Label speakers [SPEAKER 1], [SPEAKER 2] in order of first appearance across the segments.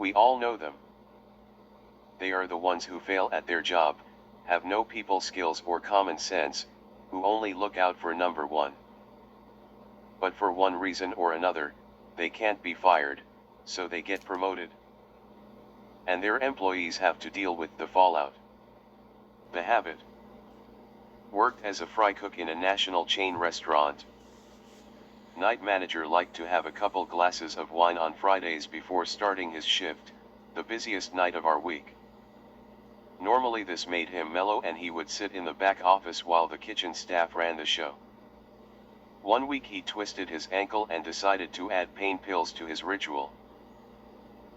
[SPEAKER 1] We all know them. They are the ones who fail at their job, have no people skills or common sense, who only look out for number one. But for one reason or another, they can't be fired, so they get promoted. And their employees have to deal with the fallout. The habit. Worked as a fry cook in a national chain restaurant. Night manager liked to have a couple glasses of wine on Fridays before starting his shift, the busiest night of our week. Normally this made him mellow and he would sit in the back office while the kitchen staff ran the show. One week he twisted his ankle and decided to add pain pills to his ritual.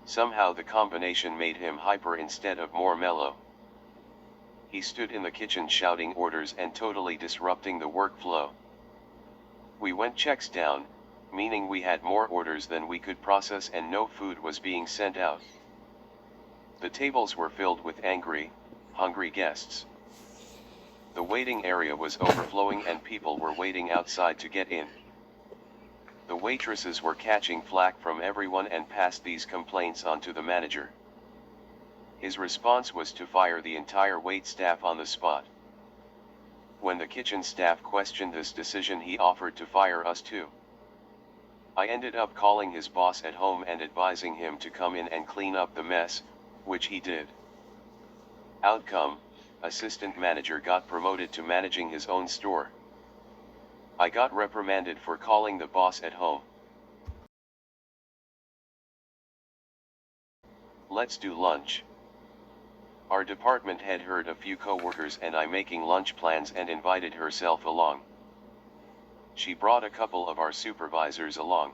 [SPEAKER 1] Somehow the combination made him hyper instead of more mellow. He stood in the kitchen shouting orders and totally disrupting the workflow. We went checks down, meaning we had more orders than we could process and no food was being sent out. The tables were filled with angry, hungry guests. The waiting area was overflowing and people were waiting outside to get in. The waitresses were catching flack from everyone and passed these complaints on to the manager. His response was to fire the entire wait staff on the spot. When the kitchen staff questioned this decision, he offered to fire us too. I ended up calling his boss at home and advising him to come in and clean up the mess, which he did. Outcome, assistant manager got promoted to managing his own store. I got reprimanded for calling the boss at home. Let's do lunch. Our department head heard a few co-workers and I making lunch plans and invited herself along. She brought a couple of our supervisors along.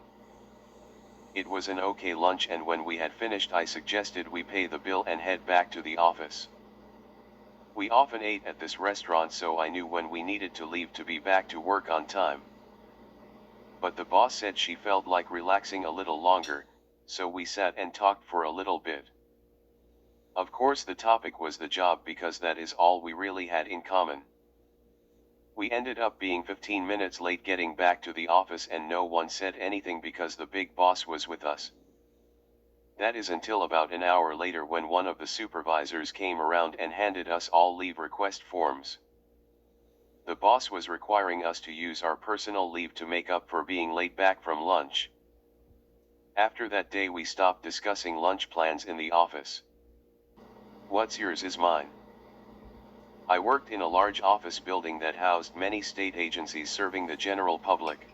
[SPEAKER 1] It was an okay lunch and when we had finished I suggested we pay the bill and head back to the office. We often ate at this restaurant so I knew when we needed to leave to be back to work on time. But the boss said she felt like relaxing a little longer, so we sat and talked for a little bit. Of course the topic was the job because that is all we really had in common. We ended up being 15 minutes late getting back to the office and no one said anything because the big boss was with us. That is until about an hour later when one of the supervisors came around and handed us all leave request forms. The boss was requiring us to use our personal leave to make up for being late back from lunch. After that day we stopped discussing lunch plans in the office. What's yours is mine. I worked in a large office building that housed many state agencies serving the general public.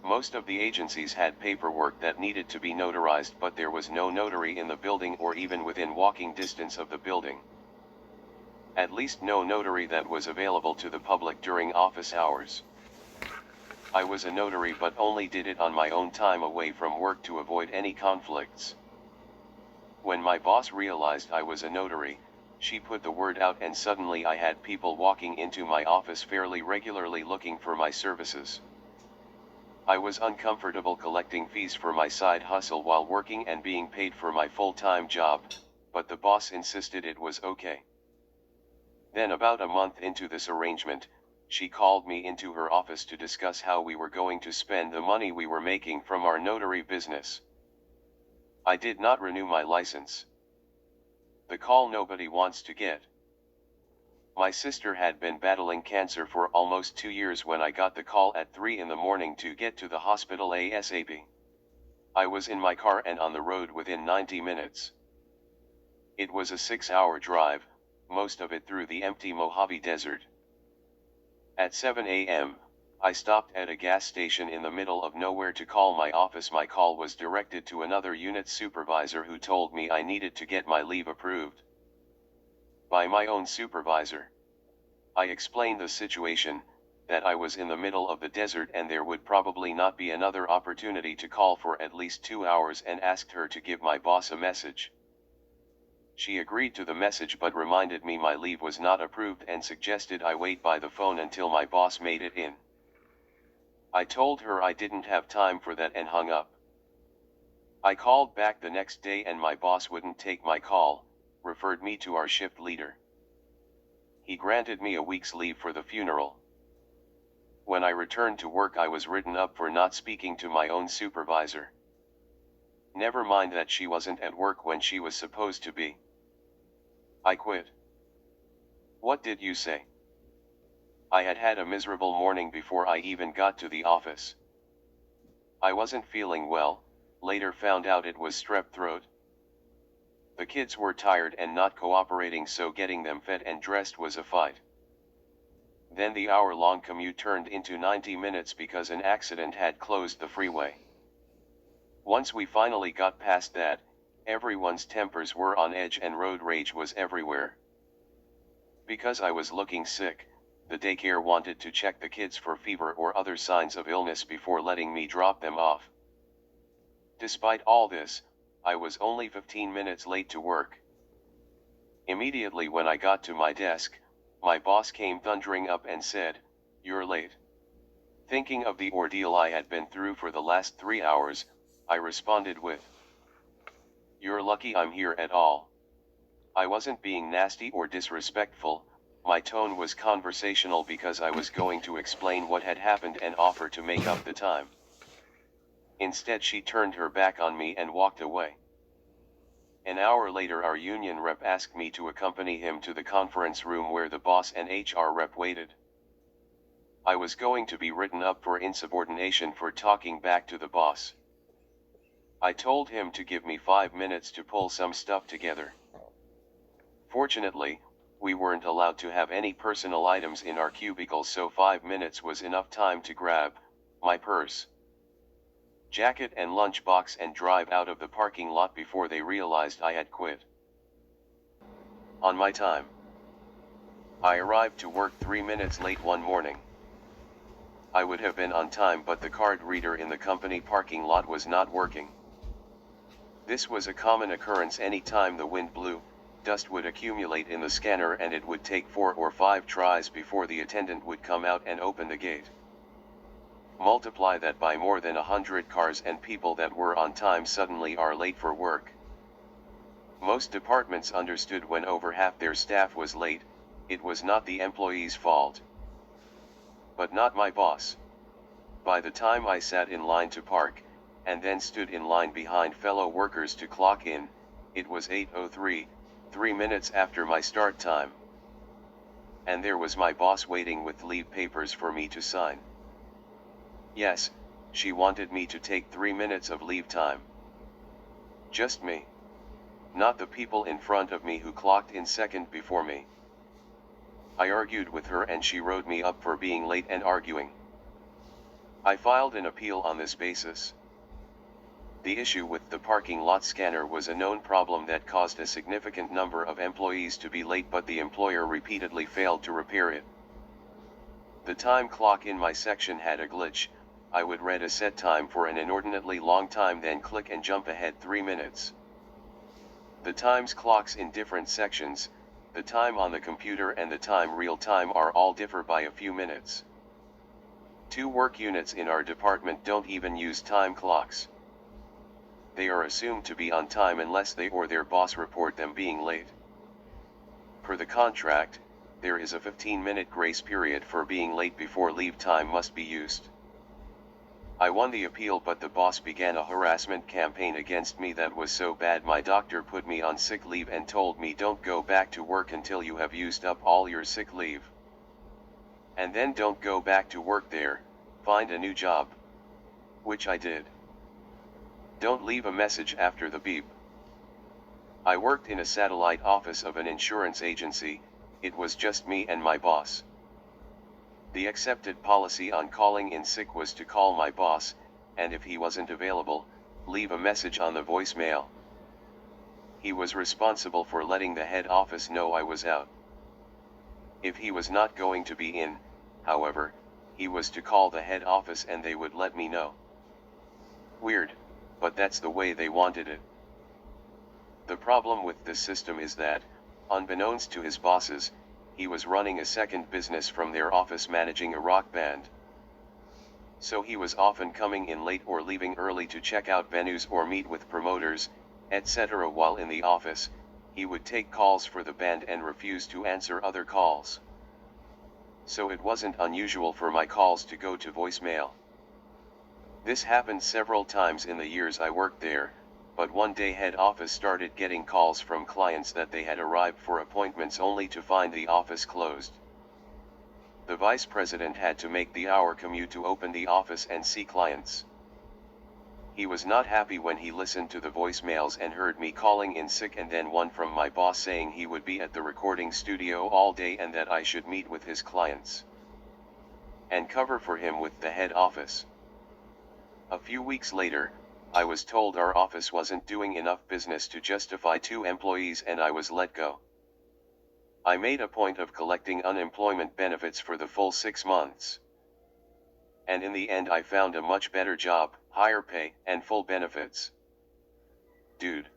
[SPEAKER 1] Most of the agencies had paperwork that needed to be notarized, but there was no notary in the building or even within walking distance of the building. At least no notary that was available to the public during office hours. I was a notary but only did it on my own time away from work to avoid any conflicts. When my boss realized I was a notary, she put the word out and suddenly I had people walking into my office fairly regularly looking for my services. I was uncomfortable collecting fees for my side hustle while working and being paid for my full-time job, but the boss insisted it was okay. Then about a month into this arrangement, she called me into her office to discuss how we were going to spend the money we were making from our notary business. I did not renew my license. The call nobody wants to get. My sister had been battling cancer for almost 2 years when I got the call at 3 in the morning to get to the hospital ASAP. I was in my car and on the road within 90 minutes. It was a 6-hour drive, most of it through the empty Mojave Desert. At 7 a.m., I stopped at a gas station in the middle of nowhere to call my office. My call was directed to another unit supervisor who told me I needed to get my leave approved by my own supervisor. I explained the situation, that I was in the middle of the desert and there would probably not be another opportunity to call for at least 2 hours, and asked her to give my boss a message. She agreed to the message but reminded me my leave was not approved and suggested I wait by the phone until my boss made it in. I told her I didn't have time for that and hung up. I called back the next day and my boss wouldn't take my call, referred me to our shift leader. He granted me a week's leave for the funeral. When I returned to work I was written up for not speaking to my own supervisor. Never mind that she wasn't at work when she was supposed to be. I quit. What did you say? I had had a miserable morning before I even got to the office. I wasn't feeling well, later found out it was strep throat. The kids were tired and not cooperating, so getting them fed and dressed was a fight. Then the hour-long commute turned into 90 minutes because an accident had closed the freeway. Once we finally got past that, everyone's tempers were on edge and road rage was everywhere. Because I was looking sick, the daycare wanted to check the kids for fever or other signs of illness before letting me drop them off. Despite all this, I was only 15 minutes late to work. Immediately when I got to my desk, my boss came thundering up and said, "You're late." Thinking of the ordeal I had been through for the last 3 hours, I responded with, "You're lucky I'm here at all." I wasn't being nasty or disrespectful, my tone was conversational because I was going to explain what had happened and offer to make up the time. Instead, she turned her back on me and walked away. An hour later, our union rep asked me to accompany him to the conference room where the boss and HR rep waited. I was going to be written up for insubordination for talking back to the boss. I told him to give me 5 minutes to pull some stuff together. Fortunately, we weren't allowed to have any personal items in our cubicle, so 5 minutes was enough time to grab my purse, jacket and lunchbox and drive out of the parking lot before they realized I had quit. On my time. I arrived to work 3 minutes late one morning. I would have been on time, but the card reader in the company parking lot was not working. This was a common occurrence. Any time the wind blew, dust would accumulate in the scanner and it would take 4 or 5 tries before the attendant would come out and open the gate. Multiply that by more than 100 cars and people that were on time suddenly are late for work. Most departments understood when over half their staff was late, it was not the employee's fault. But not my boss. By the time I sat in line to park, and then stood in line behind fellow workers to clock in, it was 8:03, 3 minutes after my start time. And there was my boss waiting with leave papers for me to sign. Yes, she wanted me to take 3 minutes of leave time. Just me. Not the people in front of me who clocked in second before me. I argued with her and she wrote me up for being late and arguing. I filed an appeal on this basis. The issue with the parking lot scanner was a known problem that caused a significant number of employees to be late, but the employer repeatedly failed to repair it. The time clock in my section had a glitch. I would read a set time for an inordinately long time, then click and jump ahead 3 minutes. The times clocks in different sections, the time on the computer and the time real time are all differ by a few minutes. 2 work units in our department don't even use time clocks. They are assumed to be on time unless they or their boss report them being late. Per the contract, there is a 15-minute grace period for being late before leave time must be used. I won the appeal, but the boss began a harassment campaign against me that was so bad my doctor put me on sick leave and told me don't go back to work until you have used up all your sick leave. And then don't go back to work there, find a new job. Which I did. Don't leave a message after the beep. I worked in a satellite office of an insurance agency. It was just me and my boss. The accepted policy on calling in sick was to call my boss, and if he wasn't available, leave a message on the voicemail. He was responsible for letting the head office know I was out. If he was not going to be in, however, he was to call the head office and they would let me know. Weird, but that's the way they wanted it. The problem with this system is that, unbeknownst to his bosses, he was running a second business from their office managing a rock band. So he was often coming in late or leaving early to check out venues or meet with promoters, etc. While in the office, he would take calls for the band and refuse to answer other calls. So it wasn't unusual for my calls to go to voicemail. This happened several times in the years I worked there, but one day head office started getting calls from clients that they had arrived for appointments only to find the office closed. The vice president had to make the hour commute to open the office and see clients. He was not happy when he listened to the voicemails and heard me calling in sick, and then one from my boss saying he would be at the recording studio all day and that I should meet with his clients and cover for him with the head office. A few weeks later, I was told our office wasn't doing enough business to justify 2 employees and I was let go. I made a point of collecting unemployment benefits for the full 6 months. And in the end I found a much better job, higher pay, and full benefits. Dude.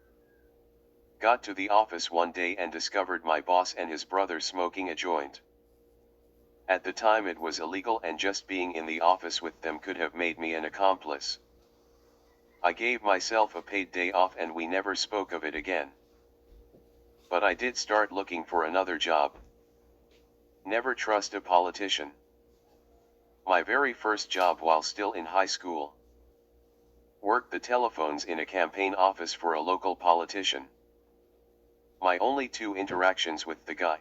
[SPEAKER 1] Got to the office one day and discovered my boss and his brother smoking a joint. At the time it was illegal and just being in the office with them could have made me an accomplice. I gave myself a paid day off and we never spoke of it again. But I did start looking for another job. Never trust a politician. My very first job while still in high school. Worked the telephones in a campaign office for a local politician. My only 2 interactions with the guy.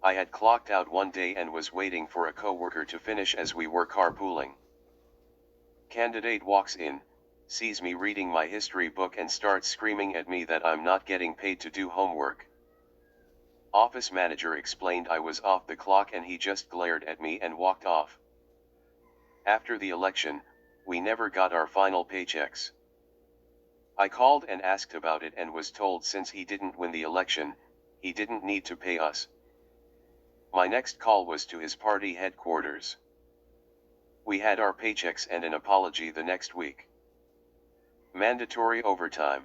[SPEAKER 1] I had clocked out one day and was waiting for a coworker to finish as we were carpooling. Candidate walks in, sees me reading my history book and starts screaming at me that I'm not getting paid to do homework. Office manager explained I was off the clock and he just glared at me and walked off. After the election, we never got our final paychecks. I called and asked about it and was told since he didn't win the election, he didn't need to pay us. My next call was to his party headquarters. We had our paychecks and an apology the next week. Mandatory overtime.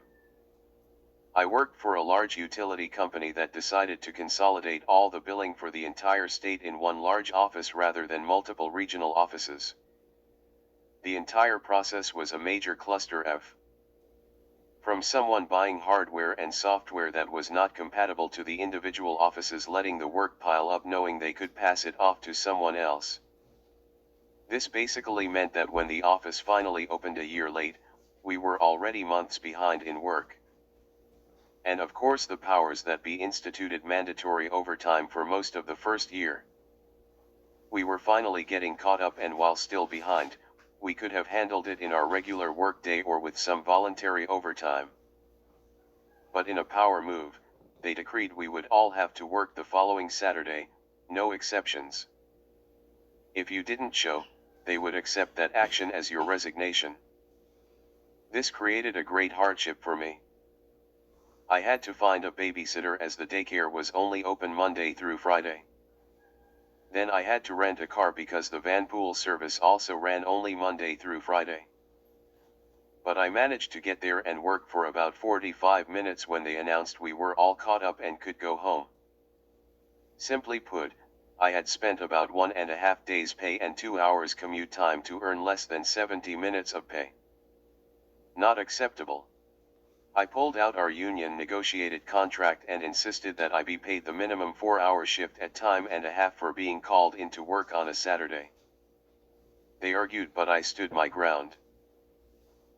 [SPEAKER 1] I worked for a large utility company that decided to consolidate all the billing for the entire state in one large office rather than multiple regional offices. The entire process was a major cluster F. From someone buying hardware and software that was not compatible to the individual offices letting the work pile up knowing they could pass it off to someone else. This basically meant that when the office finally opened a year late, we were already months behind in work. And of course the powers that be instituted mandatory overtime for most of the first year. We were finally getting caught up, and while still behind, we could have handled it in our regular work day or with some voluntary overtime. But in a power move, they decreed we would all have to work the following Saturday, no exceptions. If you didn't show, they would accept that action as your resignation. This created a great hardship for me. I had to find a babysitter as the daycare was only open Monday through Friday. Then I had to rent a car because the vanpool service also ran only Monday through Friday. But I managed to get there and work for about 45 minutes when they announced we were all caught up and could go home. Simply put, I had spent about 1.5 days pay and 2 hours commute time to earn less than 70 minutes of pay. Not acceptable. I pulled out our union negotiated contract and insisted that I be paid the minimum 4-hour shift at time and a half for being called into work on a Saturday. They argued, but I stood my ground.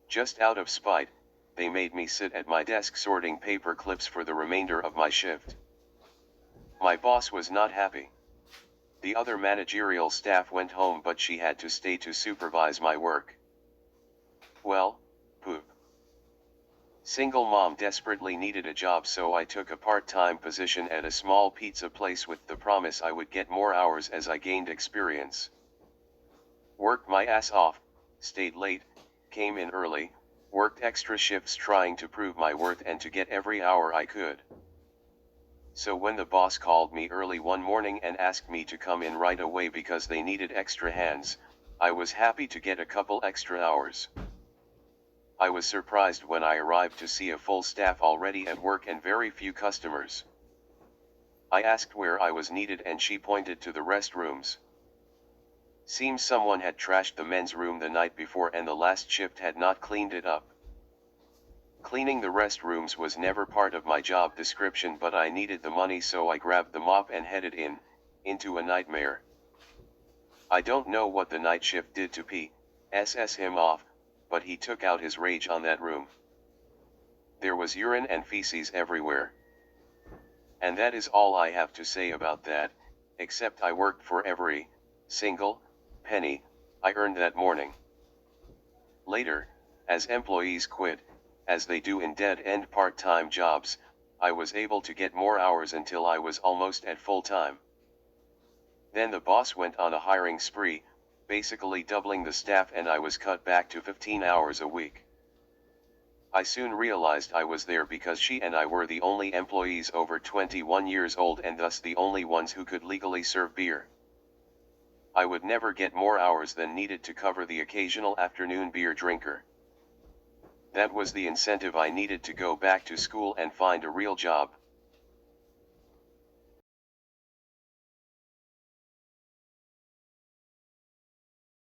[SPEAKER 1] Just out of spite, they made me sit at my desk sorting paper clips for the remainder of my shift. My boss was not happy. The other managerial staff went home, but she had to stay to supervise my work. Well, poop. Single mom desperately needed a job, so I took a part-time position at a small pizza place with the promise I would get more hours as I gained experience. Worked my ass off, stayed late, came in early, worked extra shifts trying to prove my worth and to get every hour I could. So when the boss called me early one morning and asked me to come in right away because they needed extra hands, I was happy to get a couple extra hours. I was surprised when I arrived to see a full staff already at work and very few customers. I asked where I was needed and she pointed to the restrooms. Seems someone had trashed the men's room the night before and the last shift had not cleaned it up. Cleaning the restrooms was never part of my job description, but I needed the money, so I grabbed the mop and headed into a nightmare. I don't know what the night shift did to P.S.S. him off, but he took out his rage on that room. there was urine and feces everywhere. And that is all I have to say about that, except I worked for every single penny I earned that morning. Later, as employees quit, as they do in dead-end part-time jobs, I was able to get more hours until I was almost at full-time. Then the boss went on a hiring spree, basically doubling the staff, and I was cut back to 15 hours a week. I soon realized I was there because she and I were the only employees over 21 years old and thus the only ones who could legally serve beer. I would never get more hours than needed to cover the occasional afternoon beer drinker. That was the incentive I needed to go back to school and find a real job.